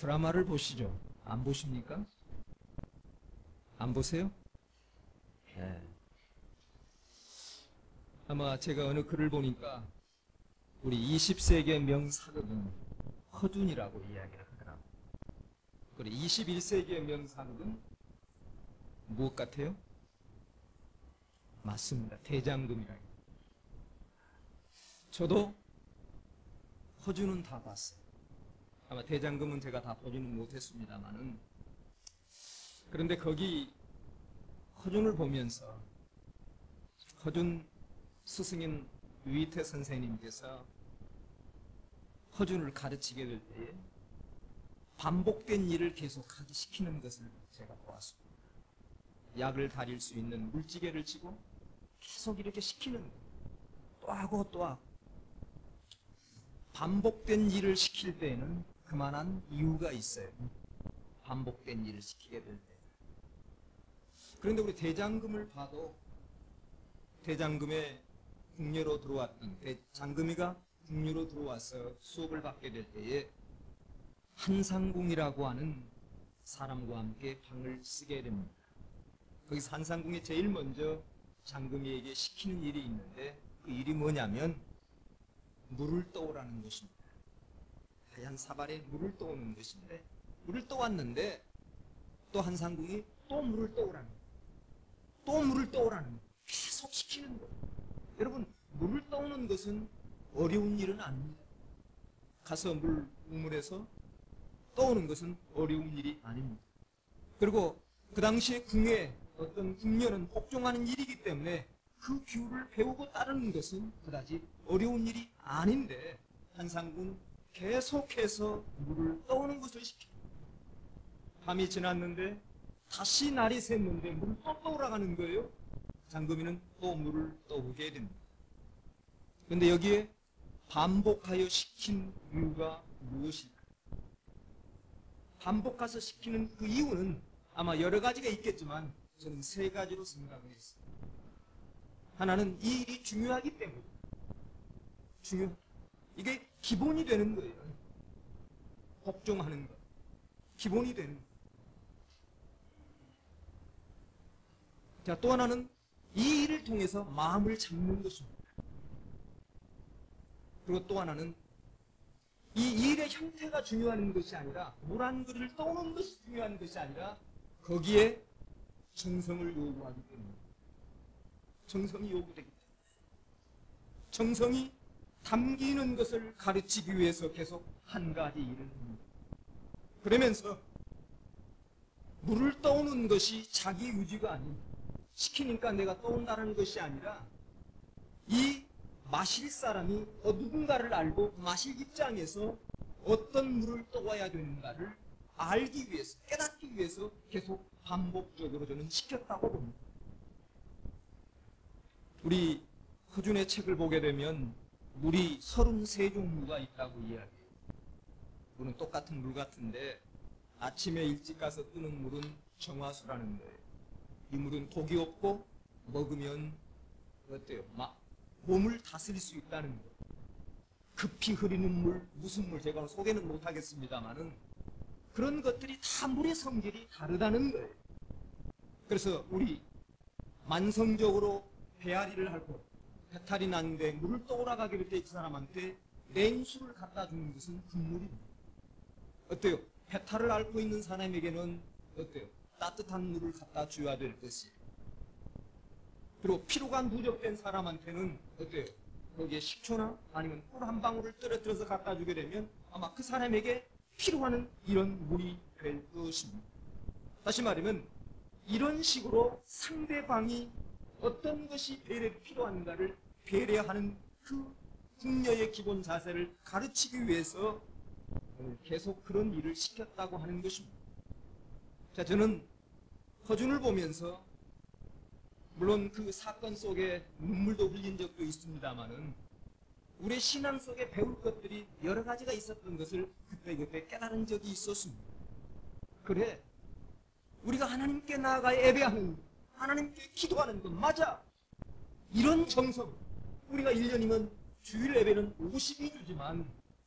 드라마를 보시죠. 안 보십니까? 안 보세요? 네. 아마 제가 어느 글을 보니까 우리 20세기의 명사극은 허준이라고 이야기를 하더라고요. 그리고 21세기의 명사극은 무엇 같아요? 맞습니다. 대장금이라고. 저도 허준은 다 봤어요. 아마 대장금은 제가 다 보지는 못했습니다만은, 그런데 거기 허준을 보면서 허준 스승인 위태 선생님께서 허준을 가르치게 될 때에 반복된 일을 계속하게 시키는 것을 제가 보았습니다. 약을 다릴 수 있는 물지개를 치고 계속 이렇게 시키는 거예요. 또 하고 또 하고. 반복된 일을 시킬 때에는 그만한 이유가 있어요. 반복된 일을 시키게 될 때. 그런데 우리 대장금을 봐도 대장금의 궁녀로 들어왔던 장금이가 궁녀로 들어와서 수업을 받게 될 때에 한상궁이라고 하는 사람과 함께 방을 쓰게 됩니다. 거기서 한상궁이 제일 먼저 장금이에게 시키는 일이 있는데 그 일이 뭐냐면 물을 떠오라는 것입니다. 하얀 사발에 물을 떠오는 것인데, 물을 떠왔는데 또 한상궁이 또 물을 떠오라는 거예요. 또 물을 떠오라는 거예요. 계속 시키는 거예요. 여러분, 물을 떠오는 것은 어려운 일은 아닙니다. 가서 우물에서 떠오는 것은 어려운 일이 아닙니다. 그리고 그 당시에 궁에 어떤 궁녀는 복종하는 일이기 때문에 그 규를 배우고 따르는 것은 그다지 어려운 일이 아닌데 한상궁은 계속해서 물을 떠오는 것을 시킵니다. 밤이 지났는데 다시 날이 샜는데 물을 또 떠오라가는 거예요. 장금이는 또 물을 떠오게 됩니다. 그런데 여기에 반복하여 시킨 이유가 무엇일까? 반복해서 시키는 그 이유는 아마 여러 가지가 있겠지만 저는 세 가지로 생각을 했어요. 하나는 이 일이 중요하기 때문에. 이게 기본이 되는 거예요. 복종하는 것. 기본이 되는 것. 자, 또 하나는 이 일을 통해서 마음을 잡는 것입니다. 그리고 또 하나는 이 일의 형태가 중요한 것이 아니라 물 한 그릇을 떠오는 것이 중요한 것이 아니라 거기에 정성을 요구하기 때문에. 정성이 요구되기 때문에. 정성이 담기는 것을 가르치기 위해서 계속 한 가지 일을 합니다. 그러면서 물을 떠오는 것이 자기 유지가 아닌, 시키니까 내가 떠온다는 것이 아니라 이 마실 사람이 누군가를 알고 마실 입장에서 어떤 물을 떠와야 되는가를 알기 위해서, 깨닫기 위해서 계속 반복적으로 저는 시켰다고 봅니다. 우리 허준의 책을 보게 되면 물이 33종류가 있다고 이야기해요. 물은 똑같은 물 같은데 아침에 일찍 가서 뜨는 물은 정화수라는 거예요. 이 물은 독이 없고 먹으면 어때요? 몸을 다스릴 수 있다는 거예요. 급히 흐리는 물, 무슨 물 제가 소개는 못하겠습니다만은 그런 것들이 다 물의 성질이 다르다는 거예요. 그래서 우리 만성적으로 배앓이를 하고 배탈이 났는데 물을 떠오라가게 될 때 그 사람한테 냉수를 갖다 주는 것은 금물입니다. 어때요? 배탈을 앓고 있는 사람에게는 어때요? 따뜻한 물을 갖다 줘야 될 것이에요. 그리고 피로가 누적된 사람한테는 어때요? 거기에 식초나 아니면 꿀 한 방울을 떨어뜨려서 갖다 주게 되면 아마 그 사람에게 필요한 이런 물이 될 것입니다. 다시 말하면 이런 식으로 상대방이 어떤 것이 배려가 필요한가를 배려하는 그 궁녀의 기본 자세를 가르치기 위해서 계속 그런 일을 시켰다고 하는 것입니다. 자, 저는 허준을 보면서 물론 그 사건 속에 눈물도 흘린 적도 있습니다만은 우리의 신앙 속에 배울 것들이 여러 가지가 있었던 것을 그때 깨달은 적이 있었습니다. 그래, 우리가 하나님께 나아가 예배하는, 하나님께 기도하는 것 맞아. 이런 정성, 우리가 1년이면 주일 예배는 52주지만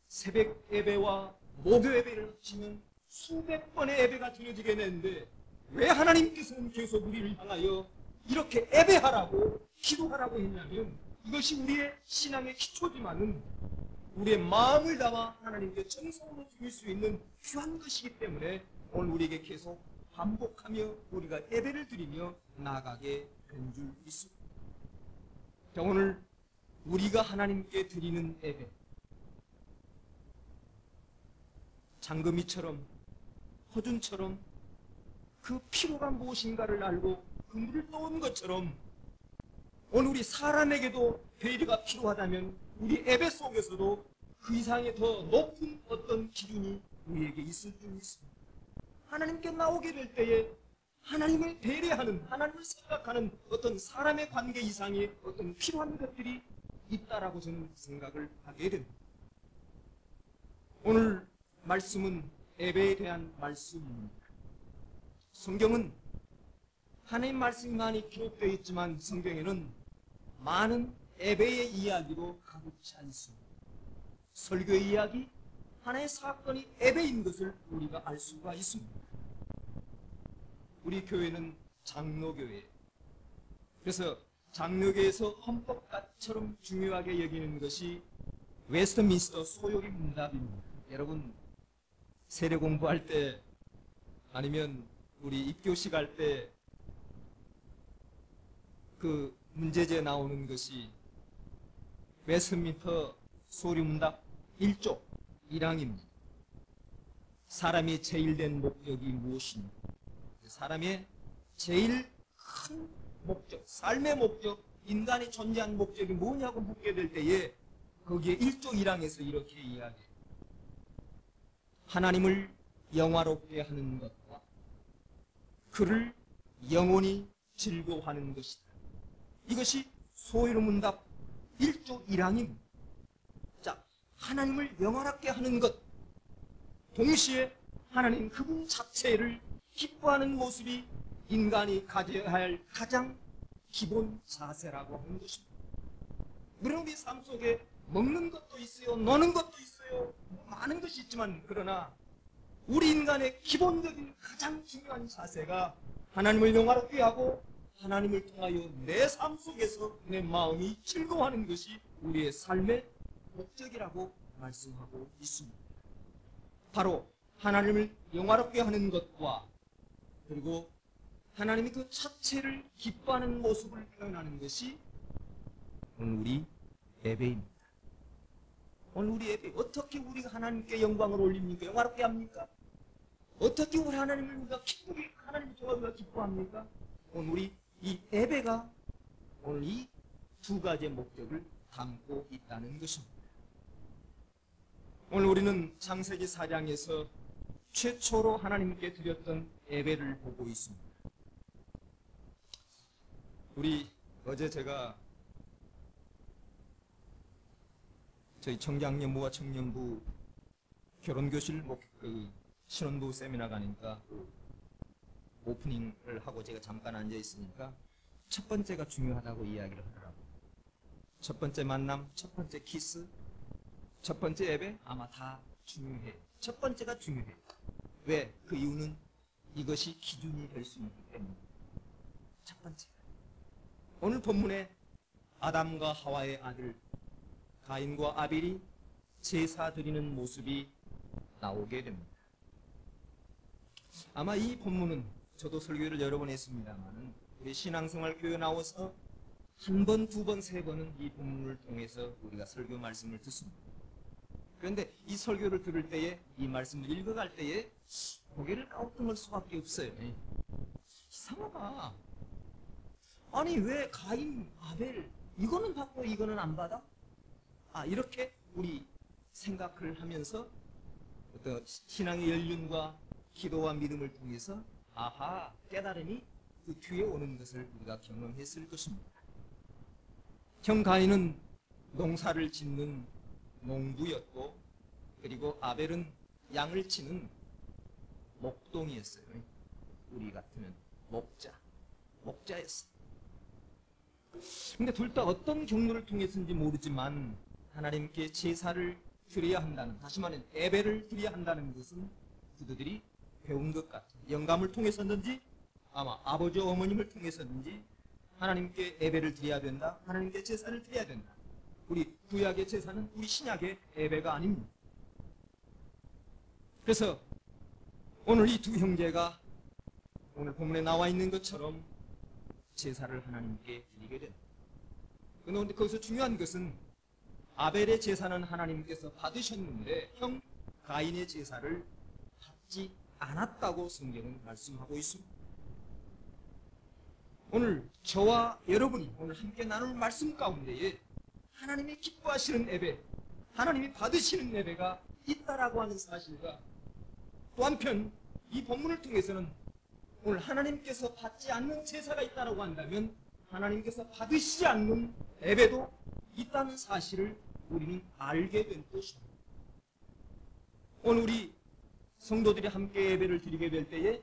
새벽 예배와 목요 예배를 합치면 수백 번의 예배가 드려지게 되는데 왜 하나님께서는 계속 우리를 향하여 이렇게 예배하라고 기도하라고 했냐면 이것이 우리의 신앙의 기초지만은 우리의 마음을 담아 하나님께 정성으로 드릴 수 있는 귀한 것이기 때문에 오늘 우리에게 계속 반복하며 우리가 예배를 드리며 나아가게 된 줄 믿습니다. 오늘 우리가 하나님께 드리는 예배, 장금이처럼 허준처럼 그 필요가 무엇인가를 알고 그 물을 떠온 것처럼 오늘 우리 사람에게도 배려가 필요하다면 우리 예배 속에서도 그 이상의 더 높은 어떤 기준이 우리에게 있을 줄 믿습니다. 하나님께 나오게 될 때에 하나님을 배려하는, 하나님을 생각하는 어떤 사람의 관계 이상의 어떤 필요한 것들이 있다라고 저는 생각을 하게 됩니다. 오늘 말씀은 예배에 대한 말씀입니다. 성경은 하나님 말씀이 많이 기록되어 있지만 성경에는 많은 예배의 이야기로 가득 차 있습니다. 설교의 이야기, 하나의 사건이 예배인 것을 우리가 알 수가 있습니다. 우리 교회는 장로교회. 그래서 장로교에서 헌법처럼 중요하게 여기는 것이 웨스트민스터 소요리 문답입니다. 여러분 세례 공부할 때 아니면 우리 입교식 할 때 그 문제지에 나오는 것이 웨스트민스터 소요리 문답 1조 1항입니다. 사람이 제일 된 목적이 무엇인가? 사람의 제일 큰 목적, 삶의 목적, 인간이 존재한 목적이 뭐냐고 묻게 될 때에 거기에 1조 1항에서 이렇게 이야기해요. 하나님을 영화롭게 하는 것과 그를 영원히 즐거워하는 것이다. 이것이 소요리 문답 1조 1항입니다. 자, 하나님을 영화롭게 하는 것, 동시에 하나님 그분 자체를 기뻐하는 모습이 인간이 가져야 할 가장 기본 자세라고 하는 것입니다. 물론 우리 삶 속에 먹는 것도 있어요, 노는 것도 있어요, 많은 것이 있지만 그러나 우리 인간의 기본적인 가장 중요한 자세가 하나님을 영화롭게 하고 하나님을 통하여 내 삶 속에서 내 마음이 즐거워하는 것이 우리의 삶의 목적이라고 말씀하고 있습니다. 바로 하나님을 영화롭게 하는 것과 그리고 하나님이 그 자체를 기뻐하는 모습을 표현하는 것이 오늘 우리 예배입니다. 오늘 우리 예배 어떻게 우리가 하나님께 영광을 올립니까? 영화롭게 합니까? 어떻게 우리 하나님을 우리가 기쁘게 하나님을 통해 우리가 기뻐합니까? 오늘 우리 이 예배가 오늘 이 두 가지의 목적을 담고 있다는 것입니다. 오늘 우리는 창세기 4장에서 최초로 하나님께 드렸던 예배를 보고 있습니다. 우리 어제 제가 저희 청장년부와 청년부 결혼교실 신혼부 세미나 가니까 오프닝을 하고 제가 잠깐 앉아 있으니까 첫 번째가 중요하다고 이야기를 하더라고요. 첫 번째 만남, 첫 번째 키스, 첫 번째 예배 아마 다 중요해요. 첫 번째가 중요해요. 왜? 그 이유는 이것이 기준이 될 수 있기 때문에. 첫 번째. 오늘 본문에 아담과 하와의 아들 가인과 아벨이 제사 드리는 모습이 나오게 됩니다. 아마 이 본문은 저도 설교를 여러 번 했습니다만 우리 신앙생활 교회 나와서 한 번, 두 번, 세 번은 이 본문을 통해서 우리가 설교 말씀을 듣습니다. 그런데 이 설교를 들을 때에 이 말씀을 읽어갈 때에 고개를 까우뚱할 수밖에 없어요. 이상하다. 아니 왜 가인, 아벨 이거는 받고 이거는 안 받아? 이렇게 우리 생각을 하면서 어떤 신앙의 연륜과 기도와 믿음을 통해서 깨달음이 그 뒤에 오는 것을 우리가 경험했을 것입니다. 형 가인은 농사를 짓는 농부였고 그리고 아벨은 양을 치는 목동이었어요. 우리 같으면 목자였어요. 근데 둘 다 어떤 경로를 통해서인지 모르지만 하나님께 제사를 드려야 한다는, 다시 말해 예배를 드려야 한다는 것은 그들이 배운 것 같은 영감을 통해서든지 아마 아버지 어머님을 통해서든지 하나님께 예배를 드려야 된다. 하나님께 제사를 드려야 된다. 우리 구약의 제사는 우리 신약의 예배가 아닙니다. 그래서 오늘 이 두 형제가 오늘 본문에 나와 있는 것처럼 제사를 하나님께 드리게 된다. 그런데 거기서 중요한 것은 아벨의 제사는 하나님께서 받으셨는데 형 가인의 제사를 받지 않았다고 성경은 말씀하고 있습니다. 오늘 저와 여러분이 오늘 함께 나눌 말씀 가운데에 하나님이 기뻐하시는 예배, 하나님이 받으시는 예배가 있다라고 하는 사실과 또 한편 이 본문을 통해서는 오늘 하나님께서 받지 않는 제사가 있다라고 한다면 하나님께서 받으시지 않는 예배도 있다는 사실을 우리는 알게 된 것입니다. 오늘 우리 성도들이 함께 예배를 드리게 될 때에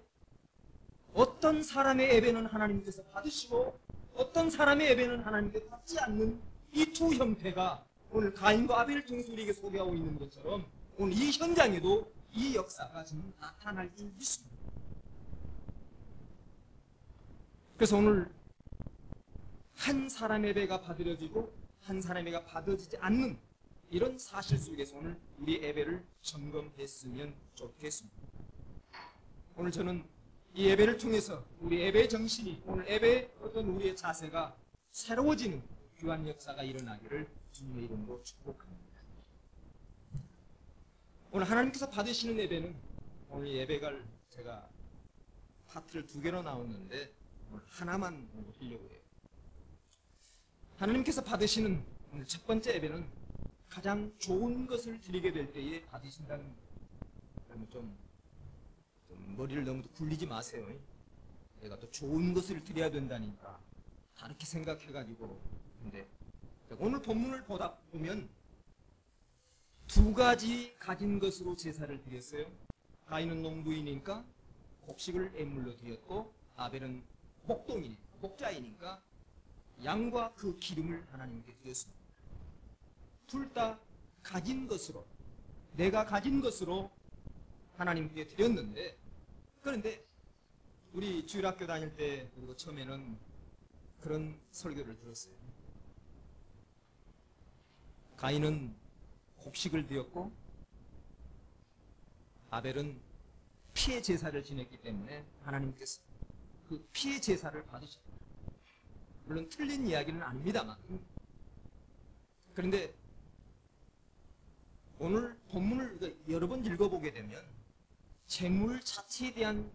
어떤 사람의 예배는 하나님께서 받으시고 어떤 사람의 예배는 하나님께서 받지 않는 이 두 형태가 오늘 가인과 아벨을 통해서 우리에게 소개하고 있는 것처럼 오늘 이 현장에도 이 역사가 지금 나타날 줄 믿습니다. 그래서 오늘 한 사람의 예배가 받아들여지고 한 사람의 예배가 받아지지 않는 이런 사실 속에서 오늘 우리 예배를 점검했으면 좋겠습니다. 오늘 저는 이 예배를 통해서 우리 예배의 정신이 오늘 예배의 어떤 우리의 자세가 새로워지는 귀한 역사가 일어나기를 주님의 이름으로 축복합니다. 오늘 하나님께서 받으시는 예배는 오늘 예배가 제가 파트를 2개로 나눴는데 오늘 하나만 하려고 해요. 하나님께서 받으시는 오늘 첫 번째 예배는 가장 좋은 것을 드리게 될 때에 받으신다는 거예요. 그러면 좀 머리를 너무 굴리지 마세요. 내가 또 좋은 것을 드려야 된다니까 다르게 생각해가지고. 근데 오늘 본문을 보다 보면 2가지 가진 것으로 제사를 드렸어요. 가인은 농부이니까 곡식을 예물로 드렸고 아벨은 목자이니까 양과 그 기름을 하나님께 드렸습니다. 둘 다 가진 것으로, 내가 가진 것으로 하나님께 드렸는데, 그런데 우리 주일학교 다닐 때 그리고 처음에는 그런 설교를 들었어요. 가인은 곡식을 드렸고 아벨은 피의 제사를 지냈기 때문에 하나님께서 그 피의 제사를 받으셨다. 물론 틀린 이야기는 아닙니다만, 그런데 오늘 본문을 여러 번 읽어보게 되면 재물 자체에 대한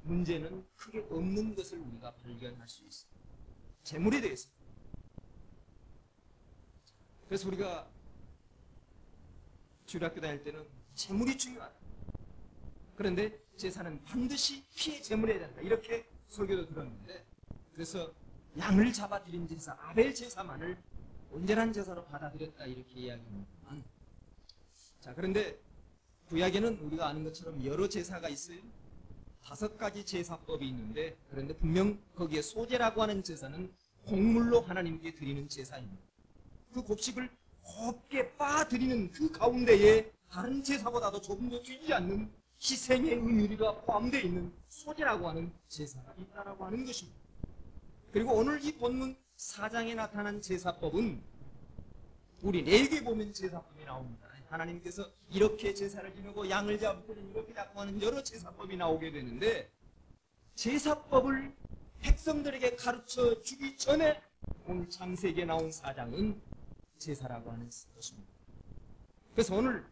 문제는 크게 없는 것을 우리가 발견할 수 있어요. 재물에 대해서. 그래서 우리가 주일학교 다닐 때는 재물이 중요하다. 그런데 제사는 반드시 피의 제물해야 된다. 이렇게 설교도 들었는데, 그래서 양을 잡아 드린 제사, 아벨 제사만을 온전한 제사로 받아들였다 이렇게 이야기합니다만, 자, 그런데 구약에는 우리가 아는 것처럼 여러 제사가 있어요. 5가지 제사법이 있는데, 그런데 분명 거기에 소제라고 하는 제사는 곡물로 하나님께 드리는 제사입니다. 그 곡식을 곱게 빻아드리는 그 가운데에 다른 제사보다도 조금 더 튀지 않는 희생의 의미가 포함되어 있는 소제라고 하는 제사가 있다라고 하는 것입니다. 그리고 오늘 이 본문 4장에 나타난 제사법은 우리 레위기에 보면 제사법이 나옵니다. 하나님께서 이렇게 제사를 지내고 양을 잡으면 이렇게 잡고 하는 여러 제사법이 나오게 되는데, 제사법을 백성들에게 가르쳐 주기 전에 오늘 창세기에 나온 4장은 제사라고 하는 것입니다. 그래서 오늘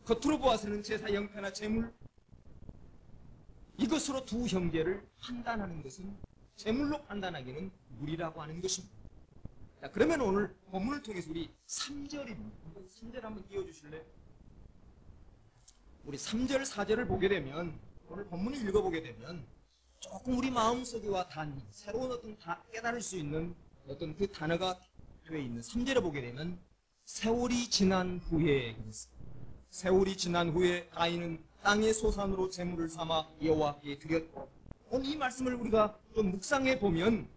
겉으로 보아서는 제사 형태나 제물, 이것으로 두 형제를 판단하는 것은, 제물로 판단하기는 무리라고 하는 것입니다. 자, 그러면 오늘 본문을 통해서 우리 3절입니다. 3절 한번 띄워주실래요? 우리 3절, 4절을 보게 되면, 오늘 본문을 읽어보게 되면 조금 우리 마음속에와 단 새로운 어떤 깨달을 수 있는 어떤 그 단어가 되어 있는 3절을 보게 되면 세월이 지난 후에 그랬어요. 세월이 지난 후에 가인은 땅의 소산으로 제물을 삼아 여호와께 드렸고, 오늘 이 말씀을 우리가 좀 묵상해 보면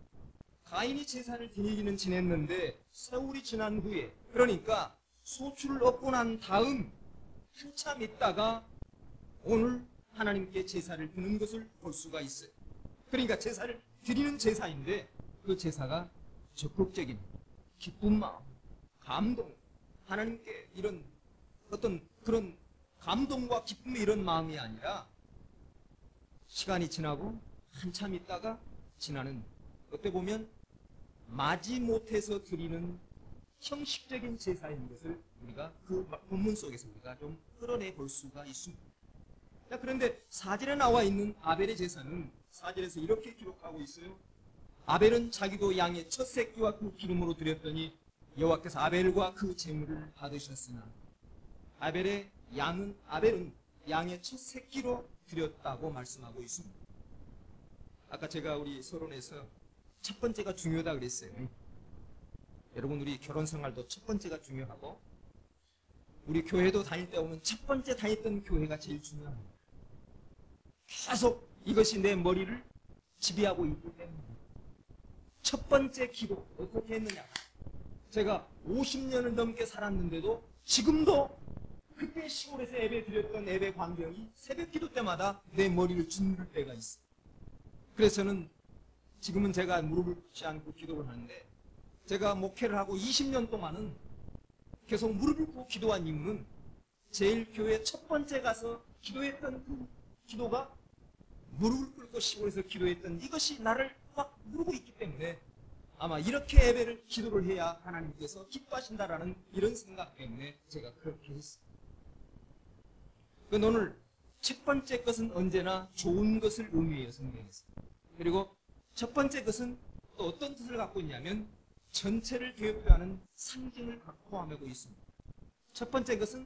가인이 제사를 드리기는 지냈는데 세월이 지난 후에, 그러니까 소출을 얻고 난 다음 한참 있다가 오늘 하나님께 제사를 드리는 것을 볼 수가 있어요. 그러니까 제사를 드리는 제사인데 그 제사가 적극적인 기쁜 마음, 감동, 하나님께 이런 어떤 그런 감동과 기쁨의 이런 마음이 아니라 시간이 지나고 한참 있다가 지나는, 어떻게 보면 마지못해서 드리는 형식적인 제사인 것을 우리가 그 본문 속에서 우리가 좀 끌어내 볼 수가 있습니다. 자, 그런데 사절에 나와 있는 아벨의 제사는 사절에서 이렇게 기록하고 있어요. 아벨은 자기도 양의 첫 새끼와 그 기름으로 드렸더니 여호와께서 아벨과 그 제물을 받으셨으나, 아벨은 양의 첫 새끼로 드렸다고 말씀하고 있습니다. 아까 제가 우리 서론에서 첫 번째가 중요하다 그랬어요. 여러분, 우리 결혼 생활도 첫 번째가 중요하고 우리 교회도 다닐 때 보면 첫 번째 다녔던 교회가 제일 중요합니다. 계속 이것이 내 머리를 지배하고 있기 때문에 첫 번째 기도 어떻게 했느냐. 제가 50년을 넘게 살았는데도 지금도 그때 시골에서 예배 드렸던 예배 광경이 새벽 기도 때마다 내 머리를 짓누를 때가 있어요. 그래서 저는 지금은 제가 무릎을 꿇지 않고 기도를 하는데, 제가 목회를 하고 20년 동안은 계속 무릎을 꿇고 기도한 이유는 제일 교회 첫 번째 가서 기도했던 그 기도가 무릎을 꿇고 시골에서 기도했던 이것이 나를 막 누르고 있기 때문에 아마 이렇게 예배를 기도를 해야 하나님께서 기뻐하신다라는 이런 생각 때문에 제가 그렇게 했어요. 오늘 첫 번째 것은 언제나 좋은 것을 의미해요, 성경에서. 그리고 첫 번째 것은 또 어떤 뜻을 갖고 있냐면 전체를 대표하는 상징을 포함하고 있습니다. 첫 번째 것은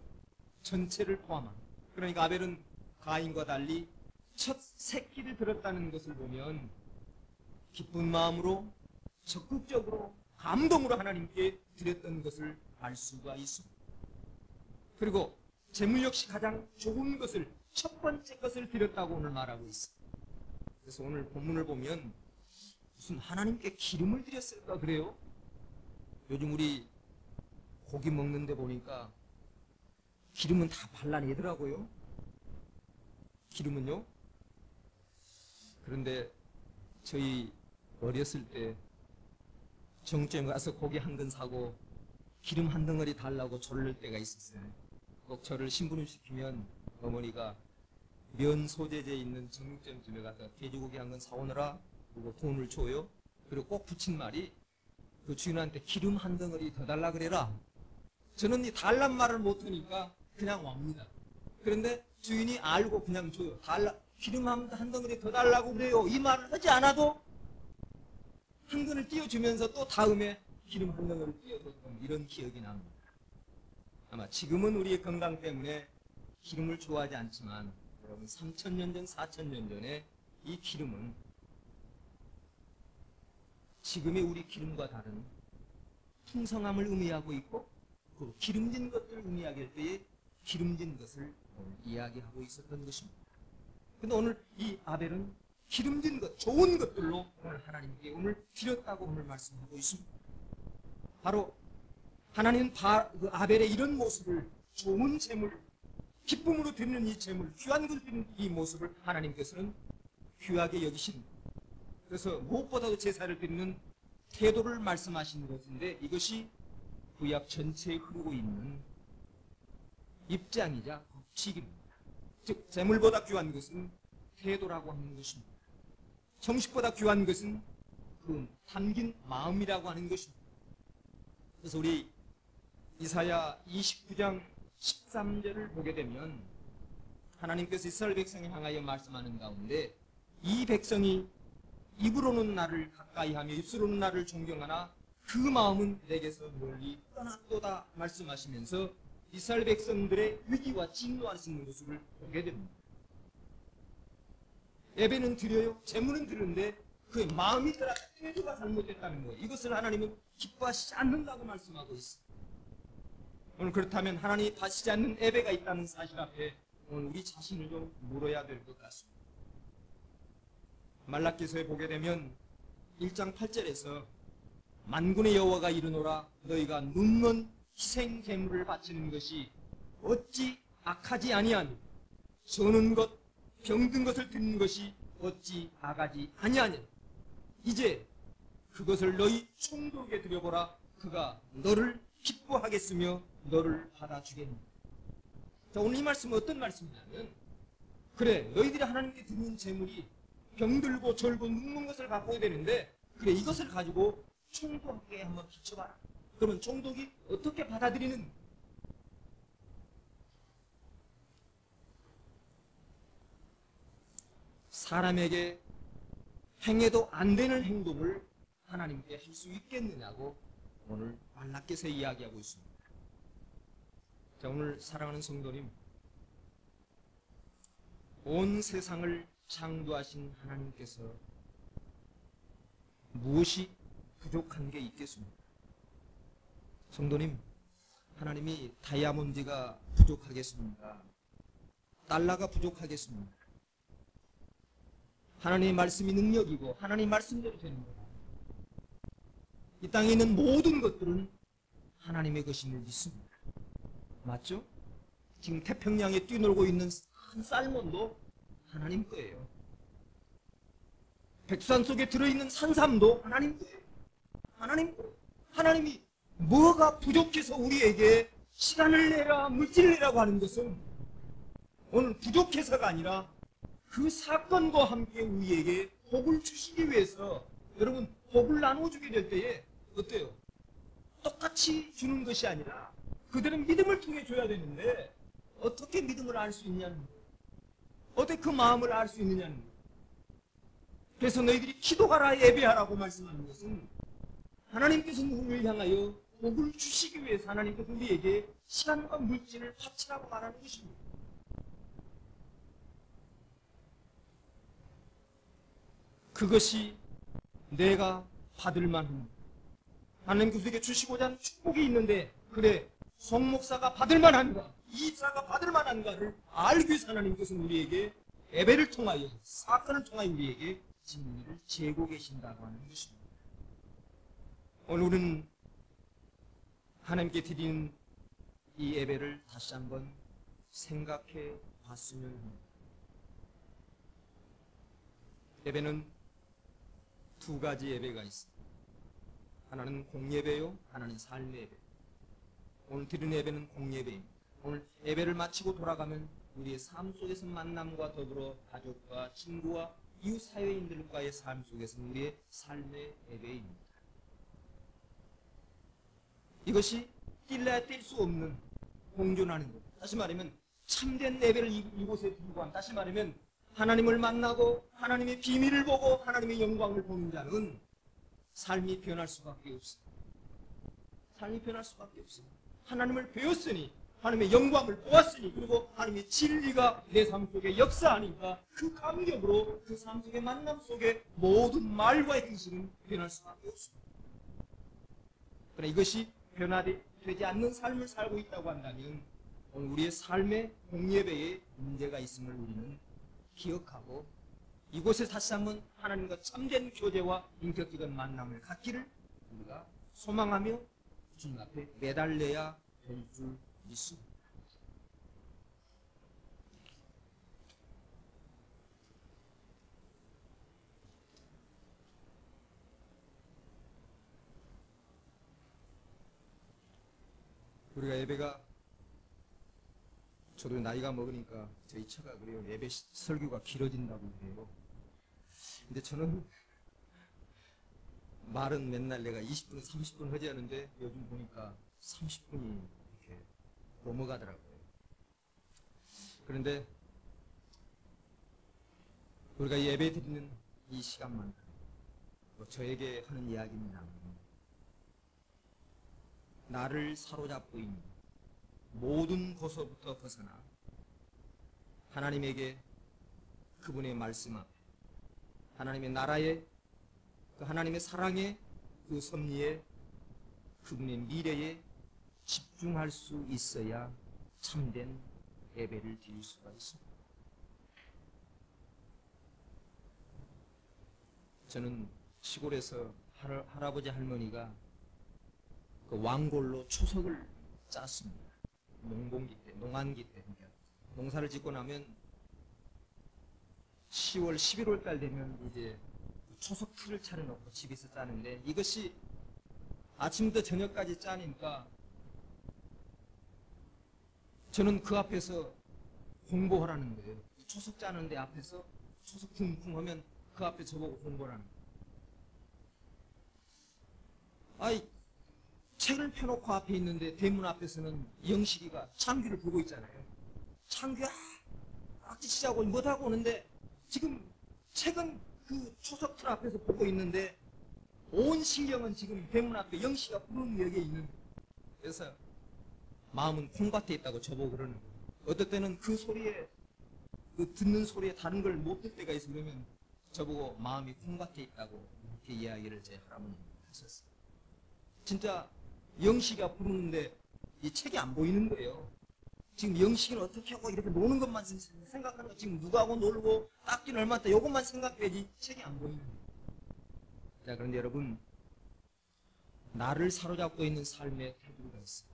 전체를 포함합니다. 그러니까 아벨은 가인과 달리 첫 새끼를 들었다는 것을 보면 기쁜 마음으로 적극적으로 감동으로 하나님께 드렸던 것을 알 수가 있습니다. 그리고 제물 역시 가장 좋은 것을, 첫 번째 것을 드렸다고 오늘 말하고 있습니다. 그래서 오늘 본문을 보면 무슨 하나님께 기름을 드렸을까 그래요? 요즘 우리 고기 먹는데 보니까 기름은 다 발라내더라고요. 기름은요. 그런데 저희 어렸을 때 정주행 가서 고기 한 근 사고 기름 한 덩어리 달라고 졸릴 때가 있었어요. 꼭 저를 심부름시키면 어머니가 면 소재재 있는 정육점집에 가서 돼지고기 한 근 사오느라 그리고 돈을 줘요. 그리고 꼭 붙인 말이 그 주인한테 기름 한 덩어리 더 달라 그래라. 저는 이 달란 말을 못하니까 그냥 옵니다. 그런데 주인이 알고 그냥 줘요. 기름 한 덩어리 더 달라고 그래요. 이 말을 하지 않아도 한 근을 띄워주면서 또 다음에 기름 한 덩어리를 띄워줬던 이런 기억이 납니다. 아마 지금은 우리의 건강 때문에 기름을 좋아하지 않지만 여러분 3,000년 전, 4,000년 전에 이 기름은 지금의 우리 기름과 다른 풍성함을 의미하고 있고 그 기름진 것들을 의미하게 할 때에 기름진 것을 이야기하고 있었던 것입니다. 그런데 오늘 이 아벨은 기름진 것, 좋은 것들로 오늘 하나님께 오늘 드렸다고 오늘 말씀하고 있습니다. 바로 하나님은 그 아벨의 이런 모습을, 좋은 제물, 기쁨으로 드리는 이 제물, 귀한 것을 드리는 이 모습을 하나님께서는 귀하게 여기십니다. 그래서 무엇보다도 제사를 드리는 태도를 말씀하시는 것인데 이것이 구약 전체에 흐르고 있는 입장이자 법칙입니다. 즉 제물보다 귀한 것은 태도라고 하는 것입니다. 정식보다 귀한 것은 그 담긴 마음이라고 하는 것입니다. 그래서 우리 이사야 29장 13절을 보게 되면 하나님께서 이스라엘 백성을 향하여 말씀하는 가운데 이 백성이 입으로는 나를 가까이하며 입술로는 나를 존경하나 그 마음은 내게서 멀리 떠났도다 말씀하시면서 이스라엘 백성들의 위기와 진노하시는 모습을 보게 됩니다. 예배는 드려요, 제물은 드리는데 그 마음이 따라 태도가 잘못됐다는 거예요. 이것을 하나님은 기뻐하시지 않는다고 말씀하고 있습니다. 오늘 그렇다면 하나님이 받으시지 않는 예배가 있다는 사실 앞에 오늘 우리 자신을 좀 물어야 될 것 같습니다. 말라기서에 보게 되면 1장 8절에서 만군의 여호와가 이르노라 너희가 눈먼 희생 제물을 바치는 것이 어찌 악하지 아니한 저는 것 병든 것을 듣는 것이 어찌 아가지 아니하냐. 이제 그것을 너희 총독에게 드려보라. 그가 너를 기뻐하겠으며 너를 받아주겠느니라. 자, 오늘 이 말씀은 어떤 말씀이냐면, 그래, 너희들이 하나님께 드리는 재물이 병들고 절고 눕는 것을 갖고 되는데, 그래, 이것을 가지고 총독에게 한번 비춰봐라. 그러면 총독이 어떻게 받아들이는? 사람에게 행해도 안 되는 행동을 하나님께 할 수 있겠느냐고 오늘 말라께서 이야기하고 있습니다. 자, 오늘 사랑하는 성도님, 온 세상을 창조하신 하나님께서 무엇이 부족한 게 있겠습니까? 성도님, 하나님이 다이아몬드가 부족하겠습니까? 달러가 부족하겠습니까? 하나님의 말씀이 능력이고 하나님의 말씀대로 되는 거다. 이 땅에 있는 모든 것들은 하나님의 것임을 믿습니다. 맞죠? 지금 태평양에 뛰놀고 있는 한 살몬도 하나님 거예요. 백두산 속에 들어있는 산삼도 하나님 거예요. 하나님 거예요. 하나님이 뭐가 부족해서 우리에게 시간을 내라, 물질을 내라고 하는 것은 오늘 부족해서가 아니라 그 사건과 함께 우리에게 복을 주시기 위해서, 여러분, 복을 나눠주게 될 때에 어때요? 똑같이 주는 것이 아니라 그들은 믿음을 통해 줘야 되는데 어떻게 믿음을 알 수 있냐는 거예요. 어떻게 그 마음을 알 수 있느냐는 거예요. 그래서 너희들이 기도하라, 예배하라고 말씀하는 것은 하나님께서 우리를 향하여 복을 주시기 위해서 하나님께서 우리에게 시간과 물질을 바치라고 말하는 것입니다. 그것이 내가 받을 만한, 하나님께서 우리에게 주시고자 하는 축복이 있는데, 그래, 송 목사가 받을 만한가, 이사가 받을 만한가를 알기 위해서 하나님께서는 우리에게 예배를 통하여, 사건을 통하여 우리에게 진리를 재고 계신다고 하는 것입니다. 오늘은 하나님께 드리는 이 예배를 다시 한번 생각해 봤으면 합니다. 예배는 두 가지 예배가 있습니다. 하나는 공예배요, 하나는 삶의 예배. 오늘 드리는 예배는 공예배입니다. 오늘 예배를 마치고 돌아가면 우리의 삶 속에서 만남과 더불어 가족과 친구와 이웃 사회인들과의 삶 속에서는 우리의 삶의 예배입니다. 이것이 뛸래야 뛸 수 없는 공존하는 것. 다시 말하면 참된 예배를 이곳에 드리고 한, 다시 말하면 하나님을 만나고 하나님의 비밀을 보고 하나님의 영광을 보는 자는 삶이 변할 수밖에 없습니다. 삶이 변할 수밖에 없습니다. 하나님을 배웠으니, 하나님의 영광을 보았으니, 그리고 하나님의 진리가 내 삶 속에 역사하니까 그 감격으로 그 삶 속의 만남 속에 모든 말과의 행실은 변할 수밖에 없습니다. 그러나 이것이 변화되지 않는 삶을 살고 있다고 한다면 오늘 우리의 삶의 공예배에 문제가 있음을 우리는 기억하고 이곳에 다시 한번 하나님과 참된 교제와 인격적인 만남을 갖기를 우리가 소망하며 주님 앞에 매달려야 될 줄 믿습니다. 우리가 예배가, 저도 나이가 먹으니까 저희 처가 그래요. 예배 설교가 길어진다고 해요. 근데 저는 말은 맨날 내가 20분, 30분 하지 않는데 요즘 보니까 30분이 이렇게 넘어가더라고요. 그런데 우리가 예배 드리는 이 시간만큼 저에게 하는 이야기입니다. 나를 사로잡고 있는 모든 고소부터 벗어나 하나님에게, 그분의 말씀 앞에, 하나님의 나라에, 그 하나님의 사랑에, 그 섭리에, 그분의 미래에 집중할 수 있어야 참된 예배를 드릴 수가 있습니다. 저는 시골에서 할아버지 할머니가 그 왕골로 추석을 짰습니다. 농번기 때, 농한기 때. 그러니까 농사를 짓고 나면 10월, 11월 달 되면 이제 초석 틀을 차려놓고 집에서 짜는데 이것이 아침부터 저녁까지 짜니까 저는 그 앞에서 홍보하라는 거예요. 초석 짜는데 앞에서 초석 쿵쿵 하면 그 앞에 저보고 홍보라는 거예요. 아이, 책을 펴놓고 앞에 있는데 대문 앞에서는 영식이가 창규를 보고 있잖아요. 창규야, 악지치자고 못하고 오는데 지금 책은 그 초석 틀 앞에서 보고 있는데 온 신경은 지금 대문 앞에 영식이가 부르는 여기에 있는 거예요. 그래서 마음은 콩밭에 있다고 저보고 그러는 거예요. 어떨 때는 그 소리에, 그 듣는 소리에 다른 걸 못 들 때가 있어. 그러면 저보고 마음이 콩밭에 있다고 이렇게 이야기를 제 할아버님 하셨어요. 진짜 영식이가 부르는데 이 책이 안 보이는 거예요. 지금 영식이는 어떻게 하고 이렇게 노는 것만 생각하는 거, 지금 누구하고 놀고 닦기는 얼마 있다, 이것만 생각해야지 책이 안 보이는 거예요. 자, 그런데 여러분, 나를 사로잡고 있는 삶의 태도가 있어요.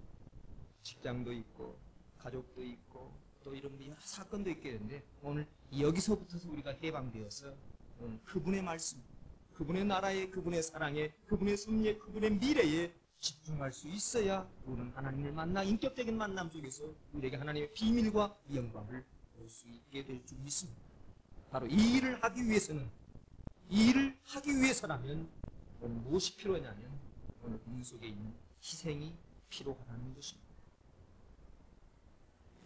직장도 있고 가족도 있고 또 이런 여러 사건도 있겠는데 오늘 여기서부터 우리가 해방되어서 오늘 그분의 말씀, 그분의 나라에, 그분의 사랑에, 그분의 섭리에, 그분의 미래에 집중할 수 있어야 우리는 하나님을 만나 인격적인 만남 속에서 우리에게 하나님의 비밀과 영광을 볼 수 있게 될 줄 믿습니다. 바로 이 일을 하기 위해서는, 이 일을 하기 위해서라면 오늘 무엇이 필요하냐면 오늘 문 속에 있는 희생이 필요하다는 것입니다.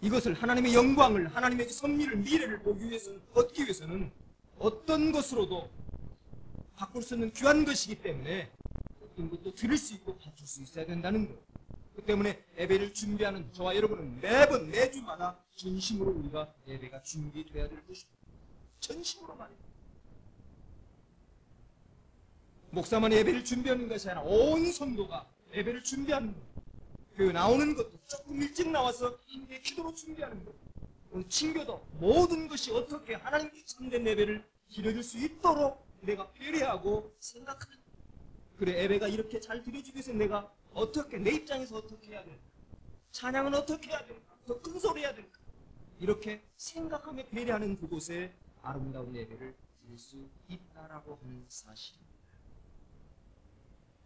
이것을 하나님의 영광을, 하나님의 섭리를, 미래를 보기 위해서는, 얻기 위해서는 어떤 것으로도 바꿀 수 없는 귀한 것이기 때문에 어떤 것도 들을 수 있고 바칠 수 있어야 된다는 것. 그 때문에 예배를 준비하는 저와 여러분은 매번 매주마다 전심으로 우리가 예배가 준비되어야 될 것입니다. 전심으로 말입니다. 목사만 예배를 준비하는 것이 아니라 온 성도가 예배를 준비하는 것. 교회 나오는 것도 조금 일찍 나와서 함께 기도로 준비하는 것. 오늘 친교도 모든 것이 어떻게 하나님께 참된 예배를 드려줄 수 있도록 내가 배려하고 생각하는 것. 그래, 예배가 이렇게 잘 드려주기 위해서 내가 어떻게, 내 입장에서 어떻게 해야 될까? 찬양은 어떻게 해야 될까? 더 큰 소리 해야 될까? 이렇게 생각하며 배려하는 그곳에 아름다운 예배를 드릴 수 있다라고 하는 사실입니다.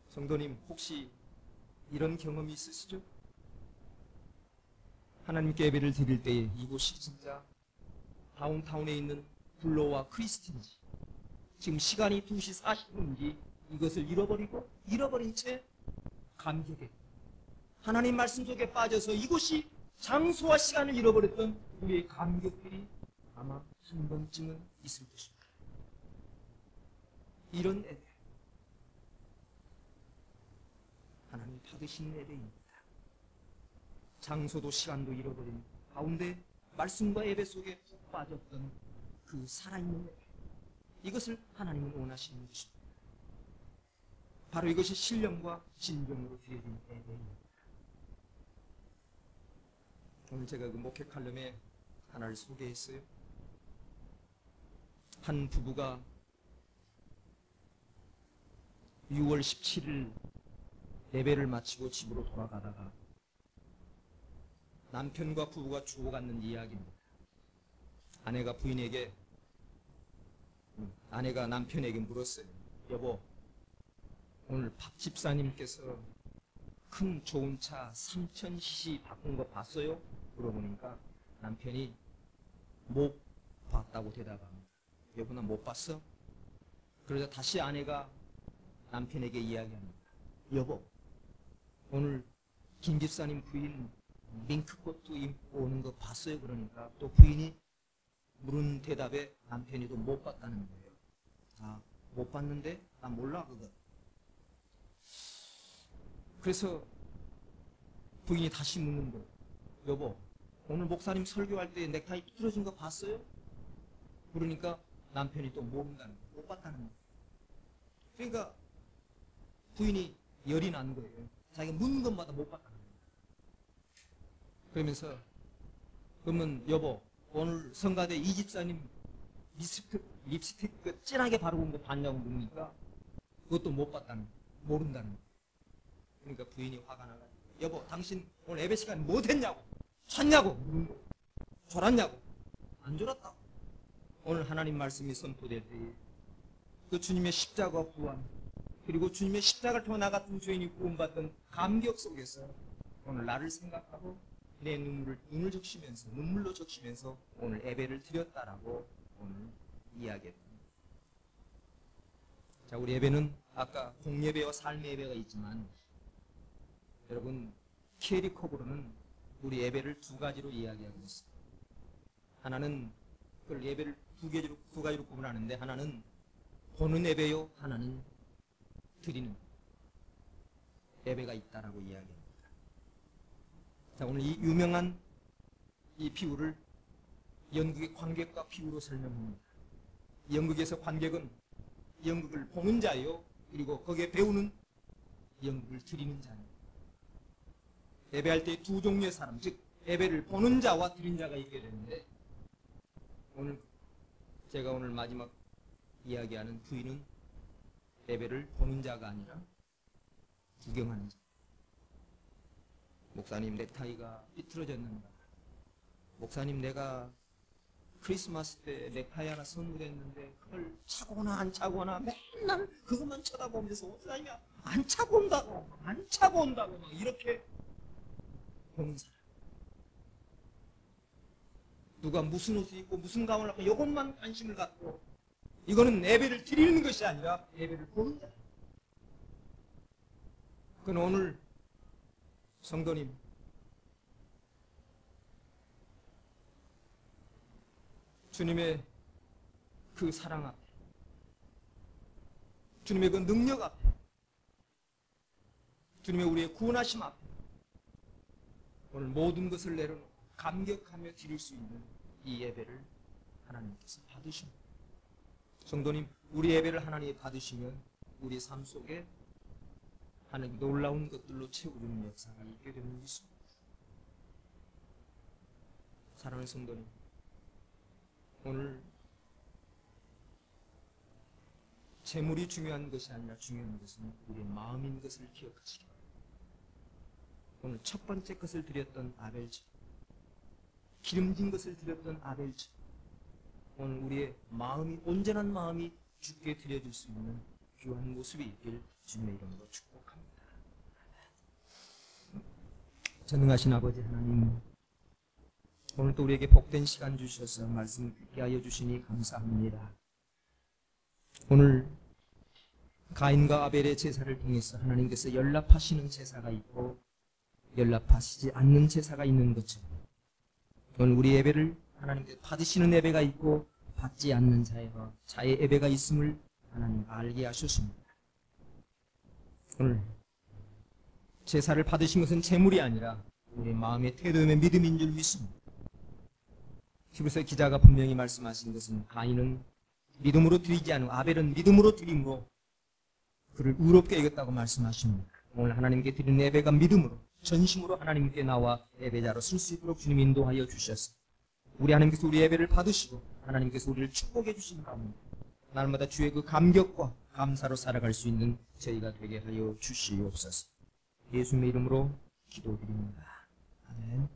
성도님, 혹시 이런 경험이 있으시죠? 하나님께 예배를 드릴 때에 이곳이 진짜 다운타운에 있는 블로와 크리스틴지, 지금 시간이 2시 40분인지 이것을 잃어버린 채 감격에 하나님 말씀 속에 빠져서 이곳이 장소와 시간을 잃어버렸던 우리의 감격들이 아마 한 번쯤은 있을 것입니다. 이런 예배, 하나님 받으신 예배입니다. 장소도 시간도 잃어버린 가운데 말씀과 예배 속에 푹 빠졌던 그 살아있는 예배, 이것을 하나님은 원하시는 것입니다. 바로 이것이 신령과 진정으로 드려진 예배입니다. 오늘 제가 그 목회 칼럼에 하나를 소개했어요. 한 부부가 6월 17일 예배를 마치고 집으로 돌아가다가 남편과 부부가 주고받는 이야기입니다. 아내가 남편에게 물었어요. 여보, 오늘 박 집사님께서 큰 좋은 차 3000cc 바꾼 거 봤어요? 물어보니까 남편이 못 봤다고 대답합니다. 여보, 나 못 봤어? 그러자 다시 아내가 남편에게 이야기합니다. 여보, 오늘 김 집사님 부인 밍크코트 입고 오는 거 봤어요? 그러니까 또 부인이 물은 대답에 남편이 또 못 봤다는 거예요. 아, 못 봤는데? 나 몰라 그거. 그래서 부인이 다시 묻는 거예요. 여보, 오늘 목사님 설교할 때 넥타이 삐뚤어진 거 봤어요? 그러니까 남편이 또 모른다는 거예요. 못 봤다는 거예요. 그러니까 부인이 열이 난 거예요. 자기가 묻는 것마다 못 봤다는 거예요. 그러면서 그러면 여보, 오늘 성가대 이 집사님 립스틱 그 진하게 바르고 온 거 봤냐고 묻으니까 그것도 못 봤다는 거예요. 모른다는 거예요. 그러니까 부인이 화가 나가지고 여보, 당신 오늘 예배 시간 못 했냐고, 잤냐고, 졸았냐고. 안 졸았다고. 오늘 하나님 말씀이 선포될 때에 그 주님의 십자가 부활, 그리고 주님의 십자가를 통해 나 같은 죄인이 구원받던 감격 속에서 오늘 나를 생각하고 내 눈을 적시면서, 눈물로 적시면서 오늘 예배를 드렸다라고 오늘 이야기했습니다. 자, 우리 예배는 아까 공예배와 삶의 예배가 있지만 여러분 케리컵으로는 우리 예배를 두 가지로 이야기하고 있습니다. 하나는 그 예배를 두 가지로 구분하는데, 하나는 보는 예배요, 하나는 드리는 예배가 있다라고 이야기합니다. 자, 오늘 이 유명한 이 비유를 연극의 관객과 비유로 설명합니다. 연극에서 관객은 연극을 보는 자요, 그리고 거기에 배우는 연극을 드리는 자입니다. 예배할 때 두 종류의 사람, 즉 예배를 보는 자와 드리는 자가 있게 되는데, 오늘 제가 오늘 마지막 이야기하는 부인은 예배를 보는 자가 아니라 구경하는 자. 목사님, 넥타이가 삐뚤어졌는가? 목사님, 내가 크리스마스 때 넥타이 하나 선물했는데 그걸 차고나 안 차고나 맨날 그것만 쳐다보면서 목사님이 안 차고 온다고 막 이렇게 보는 사람. 누가 무슨 옷을 입고 무슨 가운을 입고 이것만 관심을 갖고, 이거는 예배를 드리는 것이 아니라 예배를 보는 자. 그건 오늘 성도님, 주님의 그 사랑 앞에, 주님의 그 능력 앞에, 주님의 우리의 구원하심 앞에 오늘 모든 것을 내려놓고 감격하며 드릴 수 있는 이 예배를 하나님께서 받으십니다. 성도님, 우리 예배를 하나님이 받으시면 우리 삶 속에 하나님 놀라운 것들로 채워주는 역사가 있게 되는 것입니다. 사랑하는 성도님, 오늘 재물이 중요한 것이 아니라 중요한 것은 우리의 마음인 것을 기억하시기 바랍니다. 오늘 첫 번째 것을 드렸던 아벨집, 기름진 것을 드렸던 아벨집, 오늘 우리의 마음이, 온전한 마음이 주께 드려질 수 있는 귀한 모습이 있길 주님의 이름으로 축복합니다. 전능하신 아버지 하나님, 오늘 또 우리에게 복된 시간 주셔서 말씀을 듣게 하여 주시니 감사합니다. 오늘 가인과 아벨의 제사를 통해서 하나님께서 연락하시는 제사가 있고 연락하시지 않는 제사가 있는 것처럼, 오늘 우리 예배를 하나님께서 받으시는 예배가 있고 받지 않는 자의 예배가 있음을 하나님 알게 하셨습니다. 오늘 제사를 받으신 것은 재물이 아니라 우리 마음의 태도의 믿음인 줄 믿습니다. 히브리서 기자가 분명히 말씀하신 것은 가인은 믿음으로 드리지 않고 아벨은 믿음으로 드림으로 그를 의롭게 여겼다고 말씀하십니다. 오늘 하나님께 드리는 예배가 믿음으로, 전심으로 하나님께 나와 예배자로 쓸 수 있도록 주님 인도하여 주셔서 우리 하나님께서 우리 예배를 받으시고 하나님께서 우리를 축복해 주신 가운데 날마다 주의 그 감격과 감사로 살아갈 수 있는 저희가 되게 하여 주시옵소서. 예수님의 이름으로 기도드립니다. 아멘.